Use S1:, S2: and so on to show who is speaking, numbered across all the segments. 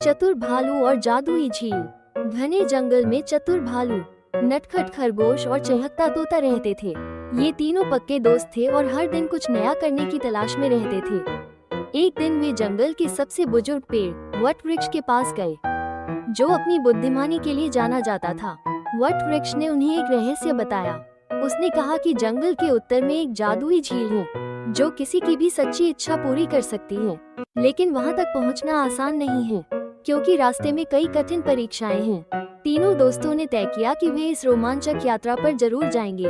S1: चतुर भालू और जादुई झील। घने जंगल में चतुर भालू, नटखट खरगोश और चहकता तोता रहते थे। ये तीनों पक्के दोस्त थे और हर दिन कुछ नया करने की तलाश में रहते थे। एक दिन वे जंगल के सबसे बुजुर्ग पेड़ वट वृक्ष के पास गए, जो अपनी बुद्धिमानी के लिए जाना जाता था। वट वृक्ष ने उन्हें एक रहस्य बताया। उसने कहा कि जंगल के उत्तर में एक जादुई झील है, जो किसी की भी सच्ची इच्छा पूरी कर सकती है। लेकिन वहां तक पहुंचना आसान नहीं है, क्योंकि रास्ते में कई कठिन परीक्षाएं हैं। तीनों दोस्तों ने तय किया कि वे इस रोमांचक यात्रा पर जरूर जाएंगे।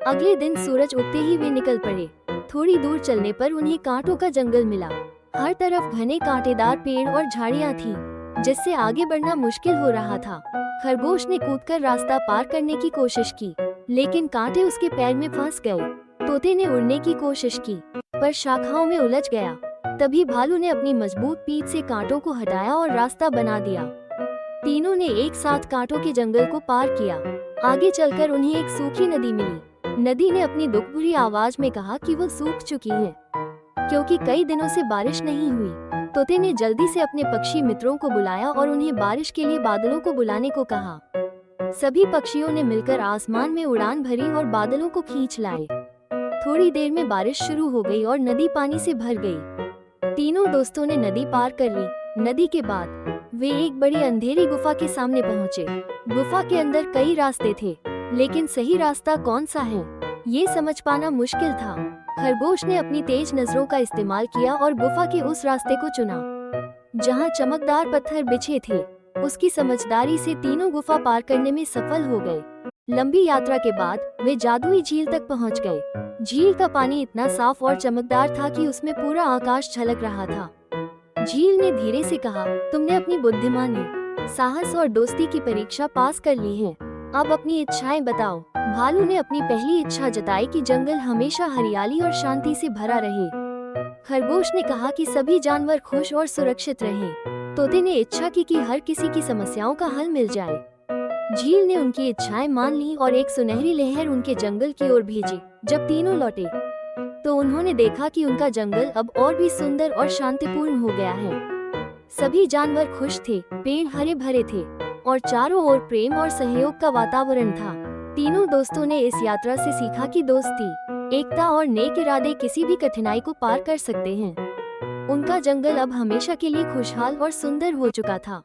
S1: अगले दिन सूरज उगते ही वे निकल पड़े। थोड़ी दूर चलने पर उन्हें कांटों का जंगल मिला। हर तरफ घने कांटेदार पेड़ और झाड़ियां थीं, जिससे आगे बढ़ना मुश्किल हो रहा था। खरगोश ने कूदकर रास्ता पार करने की कोशिश की, लेकिन कांटे उसके पैर में फंस गए। तोते ने उड़ने की कोशिश की, पर शाखाओं में उलझ गया। तभी भालू ने अपनी मजबूत पीठ से कांटों को हटाया और रास्ता बना दिया। तीनों ने एक साथ कांटों के जंगल को पार किया। आगे चलकर उन्हें एक सूखी नदी मिली। नदी ने अपनी दुख भरी आवाज में कहा कि वो सूख चुकी है, क्योंकि कई दिनों से बारिश नहीं हुई। तोते ने जल्दी से अपने पक्षी मित्रों को बुलाया और उन्हें बारिश के लिए बादलों को बुलाने को कहा। सभी पक्षियों ने मिलकर आसमान में उड़ान भरी और बादलों को खींच लाए। थोड़ी देर में बारिश शुरू हो गई और नदी पानी से भर गई। तीनों दोस्तों ने नदी पार कर ली। नदी के बाद वे एक बड़ी अंधेरी गुफा के सामने पहुंचे। गुफा के अंदर कई रास्ते थे, लेकिन सही रास्ता कौन सा है, ये समझ पाना मुश्किल था। खरगोश ने अपनी तेज नजरों का इस्तेमाल किया और गुफा के उस रास्ते को चुना, जहां चमकदार पत्थर बिछे थे। उसकी समझदारी से तीनों गुफा पार करने में सफल हो गए। लंबी यात्रा के बाद वे जादुई झील तक पहुंच गए। झील का पानी इतना साफ और चमकदार था कि उसमें पूरा आकाश झलक रहा था। झील ने धीरे से कहा, तुमने अपनी बुद्धिमानी, साहस और दोस्ती की परीक्षा पास कर ली है। अब अपनी इच्छाएं बताओ। भालू ने अपनी पहली इच्छा जताई कि जंगल हमेशा हरियाली और शांति से भरा रहे। खरगोश ने कहा कि सभी जानवर खुश और सुरक्षित रहें। तोते ने इच्छा की कि हर किसी की समस्याओं का हल मिल जाए। झील ने उनकी इच्छाएं मान ली और एक सुनहरी लहर उनके जंगल की ओर भेजी। जब तीनों लौटे तो उन्होंने देखा कि उनका जंगल अब और भी सुंदर और शांतिपूर्ण हो गया है। सभी जानवर खुश थे, पेड़ हरे भरे थे और चारों ओर प्रेम और सहयोग का वातावरण था। तीनों दोस्तों ने इस यात्रा से सीखा कि दोस्ती, एकता और नेक इरादे किसी भी कठिनाई को पार कर सकते हैं। उनका जंगल अब हमेशा के लिए खुशहाल और सुंदर हो चुका था।